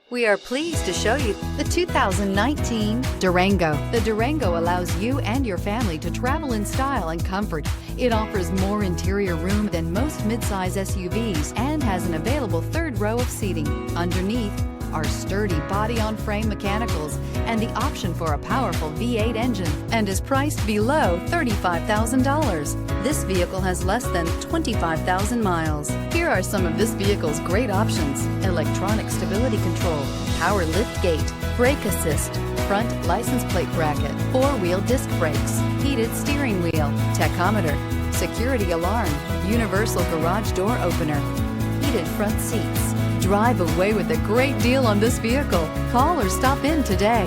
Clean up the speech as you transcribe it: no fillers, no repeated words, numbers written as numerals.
We are pleased to show you the 2019 Durango. The Durango allows you and your family to travel in style and comfort. It offers more interior room than most midsize SUVs and has an available third row of seating. Underneath are sturdy body-on-frame mechanicals and the option for a powerful V8 engine, and is priced below $35,000. This vehicle has less than 25,000 miles. Here are some of this vehicle's great options: electronic stability control, power lift gate, brake assist, front license plate bracket, four-wheel disc brakes, heated steering wheel, tachometer, security alarm, universal garage door opener, heated front seats. Drive away with a great deal on this vehicle. Call or stop in today.